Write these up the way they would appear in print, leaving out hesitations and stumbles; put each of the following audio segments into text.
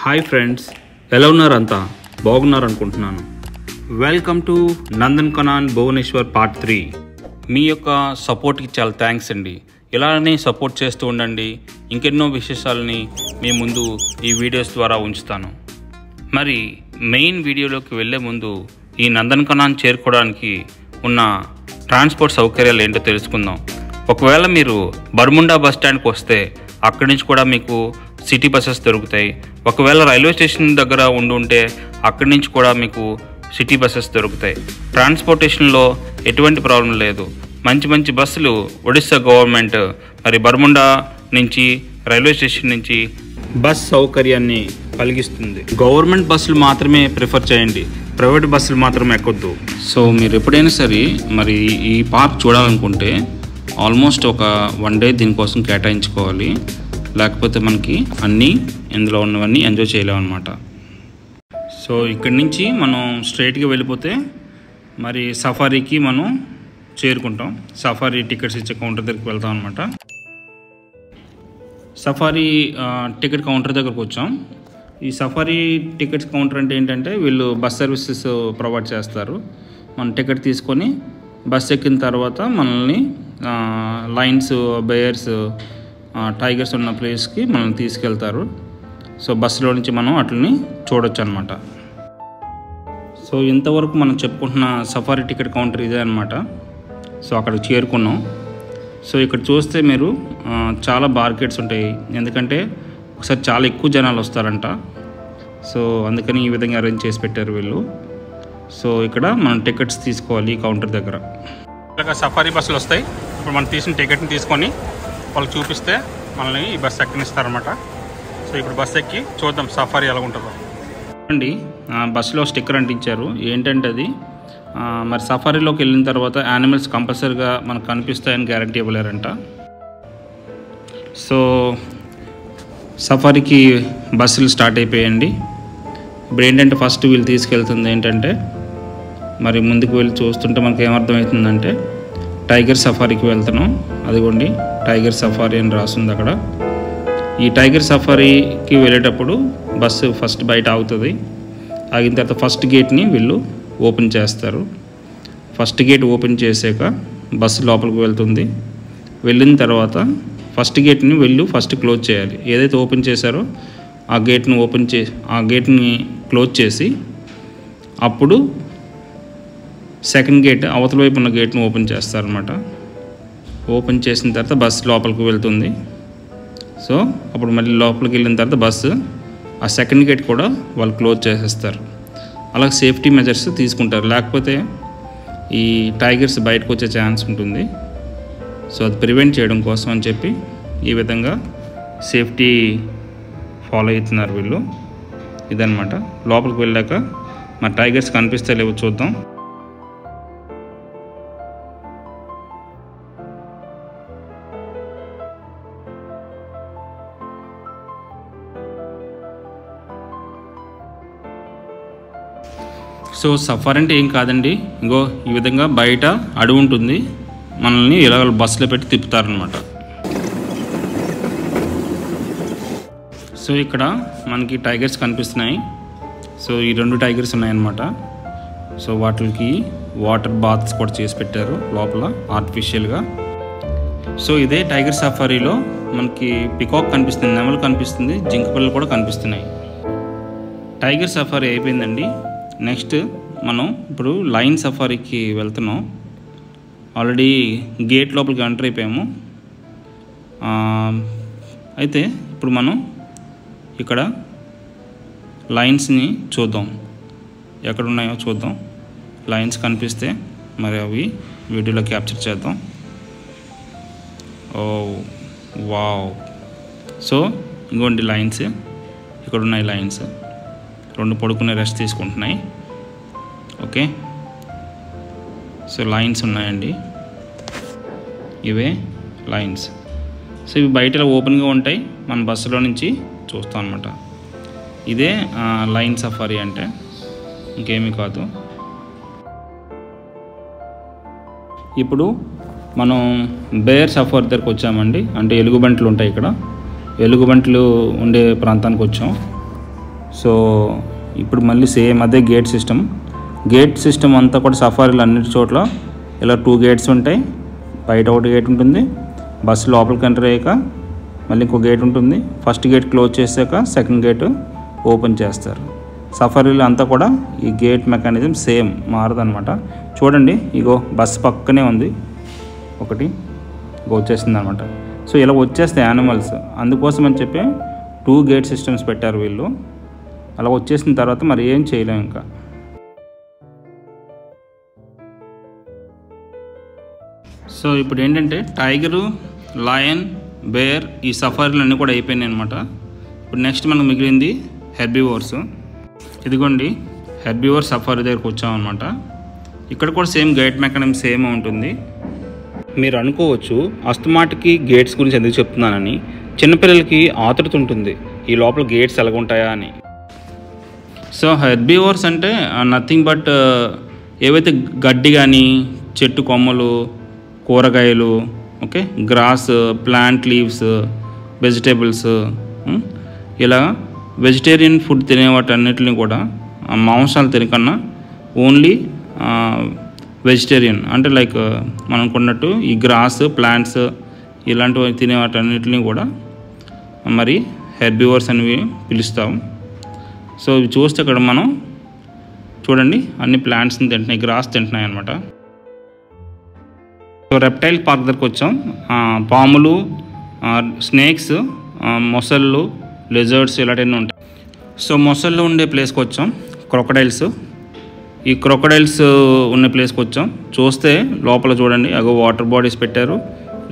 Hi friends, ఎలా ఉన్నారు? అంతా బాగున్నారు అనుకుంటున్నాను. Welcome to Nandankanan Bhubaneswar part 3. మీ యొక్క సపోర్ట్కి చాలా థ్యాంక్స్ అండి. ఇలానే సపోర్ట్ చేస్తూ ఉండండి. ఇంకెన్నో విశేషాలని మీ ముందు ఈ వీడియోస్ ద్వారా ఉంచుతాను. మరి మెయిన్ వీడియోలోకి వెళ్ళే ముందు ఈ నందన్కనాన్ చేరుకోవడానికి ఉన్న ట్రాన్స్పోర్ట్ సౌకర్యాలు ఏంటో తెలుసుకుందాం. ఒకవేళ మీరు బర్ముండా బస్ స్టాండ్కి వస్తే అక్కడి నుంచి కూడా మీకు సిటీ బస్సెస్ దొరుకుతాయి. ఒకవేళ రైల్వే స్టేషన్ దగ్గర ఉంటే అక్కడి నుంచి కూడా మీకు సిటీ బస్సెస్ దొరుకుతాయి. ట్రాన్స్పోర్టేషన్లో ఎటువంటి ప్రాబ్లం లేదు. మంచి మంచి బస్సులు ఒడిశా గవర్నమెంట్ మరి బర్ముండా నుంచి రైల్వే స్టేషన్ నుంచి బస్ సౌకర్యాన్ని కలిగిస్తుంది. గవర్నమెంట్ బస్సులు మాత్రమే ప్రిఫర్ చేయండి, ప్రైవేట్ బస్సులు మాత్రం ఎక్కొద్దు. సో మీరు ఎప్పుడైనా సరే మరి ఈ పార్క్ చూడాలనుకుంటే ఆల్మోస్ట్ ఒక 1 డే దీనికోసం కేటాయించుకోవాలి. లేకపోతే మనకి అన్నీ ఇందులో ఉన్నవన్నీ ఎంజాయ్ చేయలేము అనమాట. సో ఇక్కడి నుంచి మనం స్ట్రైట్గా వెళ్ళిపోతే మరి సఫారీకి మనం చేరుకుంటాం. సఫారీ టికెట్స్ ఇచ్చే కౌంటర్ దగ్గరికి వెళ్తాం అనమాట. సఫారీ టికెట్ కౌంటర్ దగ్గరకు వచ్చాం. ఈ సఫారీ టికెట్స్ కౌంటర్ అంటే ఏంటంటే వీళ్ళు బస్ సర్వీసెస్ ప్రొవైడ్ చేస్తారు. మనం టికెట్ తీసుకొని బస్ ఎక్కిన తర్వాత మనల్ని లయన్స్, బేర్స్, టైగర్స్ ఉన్న ప్లేస్కి మనల్ని తీసుకెళ్తారు. సో బస్సులో నుంచి మనం వాటిని చూడొచ్చు అనమాట. సో ఇంతవరకు మనం చెప్పుకుంటున్న సఫారీ టికెట్ కౌంటర్ ఇదే అనమాట. సో అక్కడికి చేరుకున్నాం. సో ఇక్కడ చూస్తే మీరు చాలా బార్కెట్స్ ఉంటాయి. ఎందుకంటే ఒకసారి చాలా ఎక్కువ జనాలు వస్తారంట. సో అందుకని ఈ విధంగా అరేంజ్ చేసి పెట్టారు వీళ్ళు. సో ఇక్కడ మనం టికెట్స్ తీసుకోవాలి ఈ కౌంటర్ దగ్గర. ఇలాగ సఫారీ బస్సులు వస్తాయి. ఇప్పుడు మనం తీసిన టికెట్ని తీసుకొని వాళ్ళకి చూపిస్తే మనల్ని ఈ బస్సు ఎక్కనిస్తారనమాట. సో ఇప్పుడు బస్సు ఎక్కి చూద్దాం సఫారీ ఎలా ఉంటుందో. అండి బస్సులో స్టిక్కర్ అంటించారు. ఏంటంటే అది మరి సఫారీలోకి వెళ్ళిన తర్వాత యానిమల్స్ కంపల్సరీగా మనకు కనిపిస్తాయని గ్యారంటీ ఇవ్వలేరంట. సో సఫారీకి బస్సులు స్టార్ట్ అయిపోయాయండి. ఇప్పుడు ఏంటంటే ఫస్ట్ వీళ్ళు తీసుకెళ్తుంది ఏంటంటే మరి ముందుకు వెళ్ళి చూస్తుంటే మనకు ఏమర్థమవుతుందంటే టైగర్ సఫారీకి వెళ్తున్నాం. అదిగోండి టైగర్ సఫారీ అని రాస్తుంది అక్కడ. ఈ టైగర్ సఫారీకి వెళ్ళేటప్పుడు బస్సు ఫస్ట్ బయట ఆగుతుంది. ఆగిన తర్వాత ఫస్ట్ గేట్ని వీళ్ళు ఓపెన్ చేస్తారు. ఫస్ట్ గేట్ ఓపెన్ చేసాక బస్సు లోపలికి వెళ్తుంది. వెళ్ళిన తర్వాత ఫస్ట్ గేట్ని వీళ్ళు ఫస్ట్ క్లోజ్ చేయాలి. ఏదైతే ఓపెన్ చేశారో ఆ గేట్ని క్లోజ్ చేసి అప్పుడు సెకండ్ గేట్ అవతల వైపు ఉన్న గేట్ని ఓపెన్ చేస్తారనమాట. ఓపెన్ చేసిన తర్వాత బస్సు లోపలికి వెళ్తుంది. సో అప్పుడు మళ్ళీ లోపలికి వెళ్ళిన తర్వాత బస్సు ఆ సెకండ్ గేట్ కూడా వాళ్ళు క్లోజ్ చేసేస్తారు. అలాగే సేఫ్టీ మెజర్స్ తీసుకుంటారు. లేకపోతే ఈ టైగర్స్ బయటకు వచ్చే ఛాన్స్ ఉంటుంది. సో అది ప్రివెంట్ చేయడం కోసం అని చెప్పి ఈ విధంగా సేఫ్టీ ఫాలో అవుతున్నారు వీళ్ళు. ఇదనమాట. లోపలికి వెళ్ళాక మా టైగర్స్ కనిపిస్తే లేవో చూద్దాం. సో సఫారీ అంటే ఏం కాదండి, ఇంకో ఈ విధంగా బయట అడవి ఉంటుంది. మనల్ని ఇలా బస్సులో పెట్టి తిప్పుతారనమాట. సో ఇక్కడ మనకి టైగర్స్ కనిపిస్తున్నాయి. సో ఈ 2 టైగర్స్ ఉన్నాయన్నమాట. సో వాటికి వాటర్ బాత్స్ కూడా చేసి పెట్టారు లోపల ఆర్టిఫిషియల్గా. సో ఇదే టైగర్ సఫారీలో మనకి పికాక్ కనిపిస్తుంది, నెమలు కనిపిస్తుంది, జింక పిల్లలు కూడా కనిపిస్తున్నాయి. టైగర్ సఫారీ అయిపోయిందండి. నెక్స్ట్ మనం ఇప్పుడు లయన్ సఫారీకి వెళ్తున్నాం. ఆల్రెడీ గేట్ లోపలికి ఎంటర్ అయిపోయాము. అయితే ఇప్పుడు మనం ఇక్కడ లయన్స్ని చూద్దాం, ఎక్కడ ఉన్నాయో చూద్దాం. లయన్స్ కనిపిస్తే మరి అవి వీడియోలో క్యాప్చర్ చేద్దాం. ఓ వావ్. సో ఇంకోండి లయన్స్, ఇక్కడ ఉన్నాయి లయన్స్. 2 పడుకునే రెస్ట్ తీసుకుంటున్నాయి. ఓకే. సో లయన్స్ ఉన్నాయండి, ఇవే లయన్స్. సో ఇవి బయట ఓపెన్గా ఉంటాయి, మన బస్సులో నుంచి చూస్తాం అనమాట. ఇదే లయన్ సఫారీ అంటే, ఇంకేమీ కాదు. ఇప్పుడు మనం బేర్ సఫారీ దగ్గరకు వచ్చామండి. అంటే ఎలుగుబంట్లు ఉంటాయి ఇక్కడ. ఎలుగుబంట్లు ఉండే ప్రాంతానికి వచ్చాం. సో ఇప్పుడు మళ్ళీ సేమ్ అదే గేట్ సిస్టమ్ అంతా కూడా సఫారీలో అన్నిటి చోట్ల ఇలా 2 గేట్స్ ఉంటాయి. బయట ఒకటి గేట్ ఉంటుంది, బస్సు లోపలికి ఎంటర్ అయ్యాక మళ్ళీ ఇంకో గేట్ ఉంటుంది. ఫస్ట్ గేట్ క్లోజ్ చేశాక సెకండ్ గేట్ ఓపెన్ చేస్తారు. సఫారీలో అంతా కూడా ఈ గేట్ మెకానిజం సేమ్ మారదనమాట. చూడండి, ఇగో బస్సు పక్కనే ఉంది ఒకటి, వచ్చేసింది అనమాట. సో ఇలా వచ్చేస్తాయి యానిమల్స్. అందుకోసం అని చెప్పి 2 గేట్ సిస్టమ్స్ పెట్టారు వీళ్ళు. అలా వచ్చేసిన తర్వాత మరి ఏం చేయలేము ఇంకా. సో ఇప్పుడు ఏంటంటే టైగరు, లయన్, బేర్ ఈ సఫారీలు అన్నీ కూడా అయిపోయినాయి అనమాట. ఇప్పుడు నెక్స్ట్ మనకు మిగిలింది హెర్బివోర్స్. ఇదిగోండి హెర్బివోర్ సఫారీ దగ్గరకు వచ్చామన్నమాట. ఇక్కడ కూడా సేమ్ గేట్ మెకానిజం సేమ్ ఉంటుంది. మీరు అనుకోవచ్చు అస్తమాటికి గేట్స్ గురించి ఎందుకు చెప్తున్నానని. చిన్నపిల్లలకి ఆతృత ఉంటుంది ఈ లోపల గేట్స్ ఎలాగుంటాయా అని. సో హెర్బివోర్స్ అంటే నథింగ్ బట్ ఏవైతే గడ్డి కానీ, చెట్టు కొమ్మలు, కూరగాయలు, okay, grass, plant leaves, vegetables, ఇలా వెజిటేరియన్ ఫుడ్ తినే వాటన్నిటిని కూడా మాంసాలు తినకన్నా ఓన్లీ వెజిటేరియన్ అంటే లైక్ మనం కొన్నట్టు ఈ గ్రాస్, ప్లాంట్స్ ఇలాంటివి తినే వాటన్నిటిని కూడా మరి హెర్బివోర్స్ అనేవి పిలుస్తాం. సో ఇవి చూస్తే ఇక్కడ మనం చూడండి అన్ని ప్లాంట్స్ని తింటున్నాయి, గ్రాస్ తింటున్నాయి అనమాట. సో రెప్టైల్ పార్క్ దగ్గరకు వచ్చాం. పాములు, స్నేక్స్, మొసళ్ళు, లెజర్డ్స్ ఇలాంటివన్నీ ఉంటాయి. సో మొసళ్ళు ఉండే ప్లేస్కి వచ్చాం. ఈ క్రొకడైల్స్ ఉన్న ప్లేస్కి వచ్చాం. చూస్తే లోపల చూడండి అగో వాటర్ బాడీస్ పెట్టారు,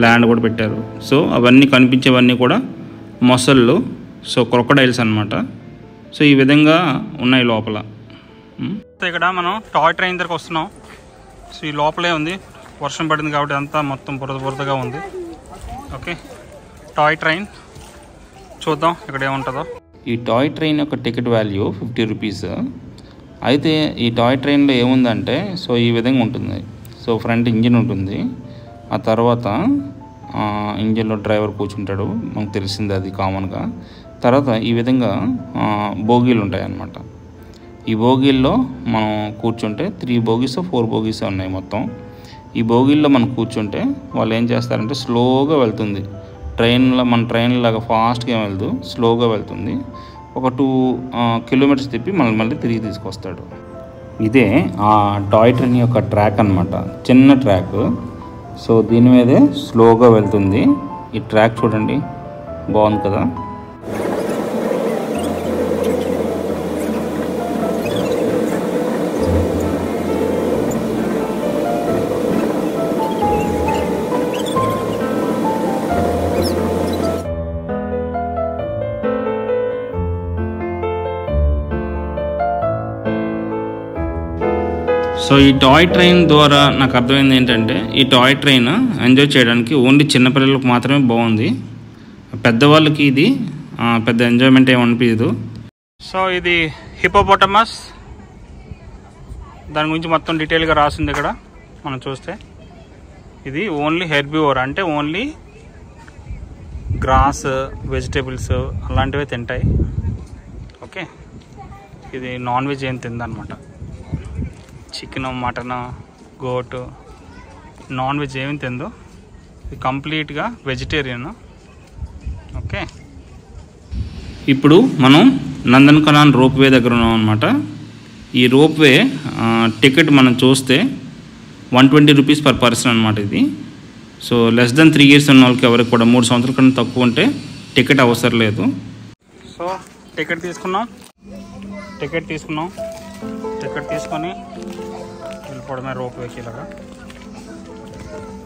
ల్యాండ్ కూడా పెట్టారు. సో అవన్నీ కనిపించేవన్నీ కూడా మొసళ్ళు, సో క్రొకడైల్స్ అనమాట. సో ఈ విధంగా ఉన్నాయి లోపల. ఇక్కడ మనం టాయ్ ట్రైన్ దగ్గరకు వస్తున్నాం. సో ఈ లోపలే ఉంది, వర్షం పడింది కాబట్టి అంతా మొత్తం బురదగా ఉంది. ఓకే, టాయ్ ట్రైన్ చూద్దాం ఇక్కడ ఏముంటుందో. ఈ టాయ్ ట్రైన్ యొక్క టికెట్ వాల్యూ 50 రూపీస్. అయితే ఈ టాయ్ ట్రైన్లో ఏముందంటే సో ఈ విధంగా ఉంటుంది. సో ఫ్రంట్ ఇంజిన్ ఉంటుంది, ఆ తర్వాత ఇంజిన్లో డ్రైవర్ కూర్చుంటాడు, మనకు తెలిసింది అది కామన్గా. తర్వాత ఈ విధంగా బోగీలు ఉంటాయి అన్నమాట. ఈ బోగీల్లో మనం కూర్చుంటే 3 బోగీస్ 4 బోగీస్ ఉన్నాయి మొత్తం. ఈ బోగీల్లో మనం కూర్చుంటే వాళ్ళు ఏం చేస్తారంటే స్లోగా వెళ్తుంది మన ట్రైన్ లాగా ఫాస్ట్గా వెళ్తూ స్లోగా వెళ్తుంది. ఒక 2 కిలోమీటర్స్ తిప్పి మళ్ళీ తిరిగి తీసుకొస్తాడు. ఇదే ఆ టాయ్ ట్రైన్ యొక్క ట్రాక్ అన్నమాట, చిన్న ట్రాక్. సో దీని మీదే స్లోగా వెళ్తుంది. ఈ ట్రాక్ చూడండి, బాగుంది కదా. సో ఈ టాయ్ ట్రైన్ ద్వారా నాకు అర్థమైంది ఏంటంటే ఈ టాయ్ ట్రైన్ ఎంజాయ్ చేయడానికి ఓన్లీ చిన్నపిల్లలకు మాత్రమే బాగుంది. పెద్దవాళ్ళకి ఇది పెద్ద ఎంజాయ్మెంట్ ఏమి అనిపించదు. సో ఇది హిపోపోటమస్, దాని గురించి మొత్తం డీటెయిల్గా రాసింది ఇక్కడ మనం చూస్తే. ఇది ఓన్లీ హెర్బివోర్ అంటే ఓన్లీ గ్రాస్, వెజిటేబుల్స్ అలాంటివే తింటాయి. ఓకే, ఇది నాన్ వెజ్ ఏం తిందనమాట. Chicken, mutton, goat, non veg ఏమి తిందో. ఇది కంప్లీట్గా వెజిటేరియన్. ఓకే, ఇప్పుడు మనం నందన్కనాన్ రోప్వే దగ్గర ఉన్నాం అనమాట. ఈ రోప్వే టికెట్ మనం చూస్తే 120 రూపీస్ పర్ పర్సన్ అనమాట ఇది. సో లెస్ దెన్ 3 ఇయర్స్ ఉన్న వాళ్ళకి ఎవరికి కూడా 3 సంవత్సరాల కన్నా తక్కువ ఉంటే టికెట్ అవసరం లేదు. సో టికెట్ తీసుకున్నాం, టికెట్ తీసుకొని వెళ్ళిపోవడమే రోప్వేకి ఇలాగా.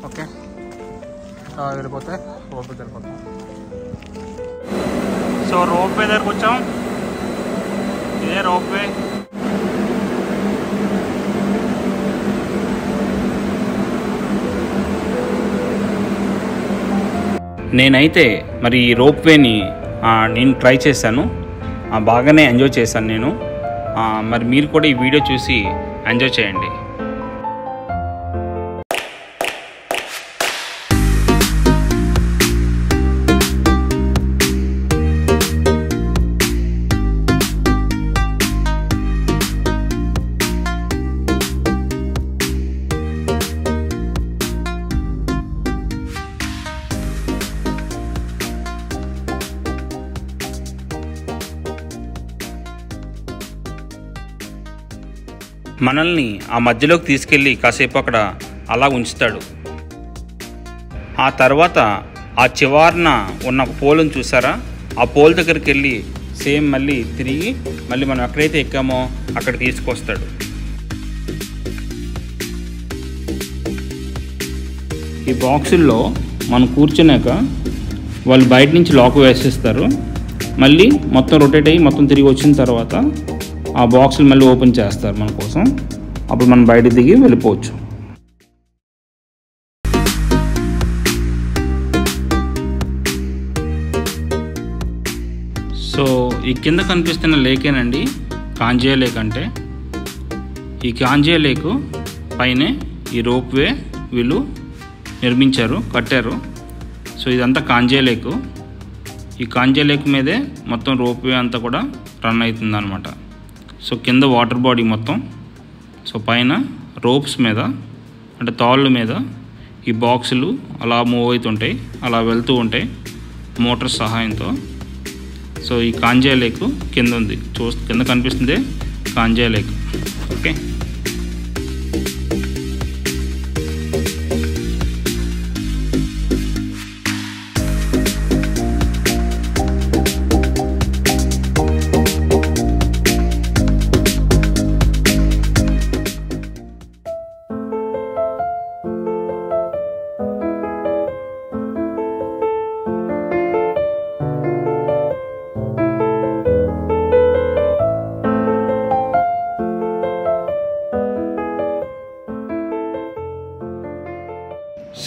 ఓకే, వెళ్ళిపోతే రోప్వేకి వెళ్ళిపోతాం. సో రోప్వే దగ్గరకు వచ్చాం, ఇదే రోప్వే. నేనైతే మరి ఈ రోప్వేని నేను ట్రై చేశాను, బాగానే ఎంజాయ్ చేశాను నేను. మరి మీరు కూడా ఈ వీడియో చూసి ఎంజాయ్ చేయండి. మనల్ని ఆ మధ్యలోకి తీసుకెళ్ళి కాసేపు అక్కడ అలా ఉంచుతాడు. ఆ తర్వాత ఆ చివరన ఉన్న ఒక పోల్ని చూసారా, ఆ పోల్ దగ్గరికి వెళ్ళి సేమ్ మళ్ళీ తిరిగి మళ్ళీ మనం ఎక్కడైతే ఎక్కామో అక్కడ తీసుకొస్తాడు. ఈ బాక్సుల్లో మనం కూర్చున్నాక వాళ్ళు బయట నుంచి లాక్ వేసేస్తారు. మళ్ళీ మొత్తం రొటేట్ అయ్యి మొత్తం తిరిగి వచ్చిన తర్వాత ఆ బాక్సులు మళ్ళీ ఓపెన్ చేస్తారు మన కోసం. అప్పుడు మనం బయట దిగి వెళ్ళిపోవచ్చు. సో ఈ కింద కనిపిస్తున్న లేకేనండి కాంజియా లేక్ అంటే. ఈ కాంజియా లేకు పైనే ఈ రోప్ వే వీళ్ళు నిర్మించారు, కట్టారు. సో ఇదంతా కాంజియా లేకు. ఈ కాంజియా లేక్ మీదే మొత్తం రోప్ వే అంతా కూడా రన్ అవుతుంది అనమాట. సో కింద వాటర్ బాడీ మొత్తం, సో పైన రోప్స్ మీద అంటే తాళ్ళ మీద ఈ బాక్సులు అలా మూవ్ అవుతుంటాయి, అలా వెళ్తూ ఉంటాయి మోటార్ సహాయంతో. సో ఈ కాంజియా లేక్ కింద ఉంది, కింద కనిపిస్తుంది Kanjia lake. Okay,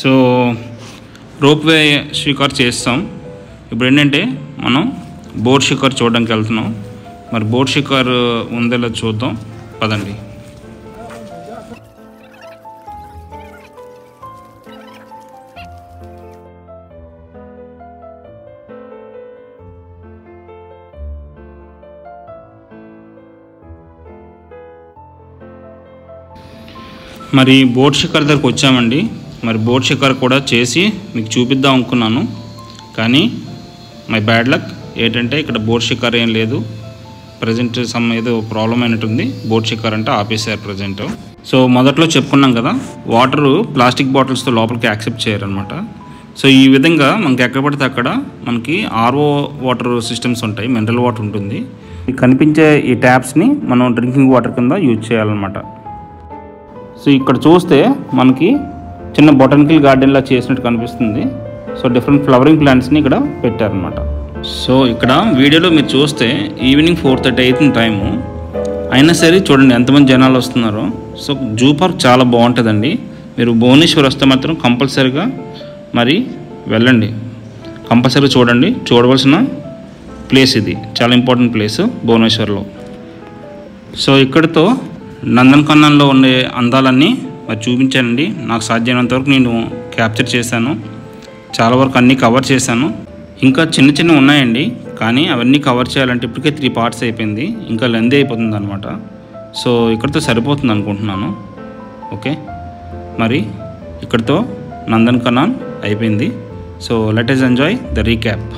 so rope way షికార్ చేస్తాం. ఇప్పుడు ఏంటంటే మనం బోట్ షికార్ చూడడానికి వెళ్తున్నాం. మరి బోట్ షికార్ ఉందేలా చూద్దాం పదండి. మరి బోట్ షికార్ దగ్గరకు వచ్చామండి. మరి బోట్ షికార్ కూడా చేసి మీకు చూపిద్దాం అనుకున్నాను, కానీ మై బ్యాడ్ లక్ ఏంటంటే ఇక్కడ బోట్ షికార్ ఏం లేదు. ప్రజెంట్ ఏదో ప్రాబ్లం అయినట్టుంది, బోట్ షికార్ అంటే ఆపేశారు ప్రజెంట్. సో మొదట్లో చెప్పుకున్నాం కదా, వాటరు ప్లాస్టిక్ బాటిల్స్తో లోపలికి యాక్సెప్ట్ చేయరనమాట. సో ఈ విధంగా మనకి ఎక్కడ పడితే అక్కడ మనకి ఆర్ఓ వాటర్ సిస్టమ్స్ ఉంటాయి, మినరల్ వాటర్ ఉంటుంది. కనిపించే ఈ ట్యాప్స్ని మనం డ్రింకింగ్ వాటర్ కింద యూజ్ చేయాలన్నమాట. సో ఇక్కడ చూస్తే మనకి చిన్న బొటానికల్ గార్డెన్లా చేసినట్టు కనిపిస్తుంది. సో డిఫరెంట్ ఫ్లవరింగ్ ప్లాంట్స్ని ఇక్కడ పెట్టారనమాట. సో ఇక్కడ వీడియోలో మీరు చూస్తే ఈవినింగ్ 4:30 అవుతుంది టైము, అయినా సరే చూడండి ఎంతమంది జనాలు వస్తున్నారో. సో జూ పార్క్ చాలా బాగుంటుందండి. మీరు భువనేశ్వర్ వస్తే మాత్రం కంపల్సరీగా మరి వెళ్ళండి, కంపల్సరీగా చూడండి. చూడవలసిన ప్లేస్ ఇది, చాలా ఇంపార్టెంట్ ప్లేస్ భువనేశ్వర్లో. సో ఇక్కడితో నందన్కనన్లో ఉండే అందాలన్నీ మరి చూపించానండి. నాకు సాధ్యమైనంత వరకు నేను క్యాప్చర్ చేశాను, చాలా వరకు అన్నీ కవర్ చేశాను. ఇంకా చిన్న చిన్న ఉన్నాయండి, కానీ అవన్నీ కవర్ చేయాలంటే ఇప్పటికే 3 పార్ట్స్ అయిపోయింది, ఇంకా లెంత్ అయిపోతుంది అనమాట. సో ఇక్కడితో సరిపోతుంది అనుకుంటున్నాను. ఓకే, మరి ఇక్కడితో నందన్కనన్ అయిపోయింది. So let us enjoy the recap.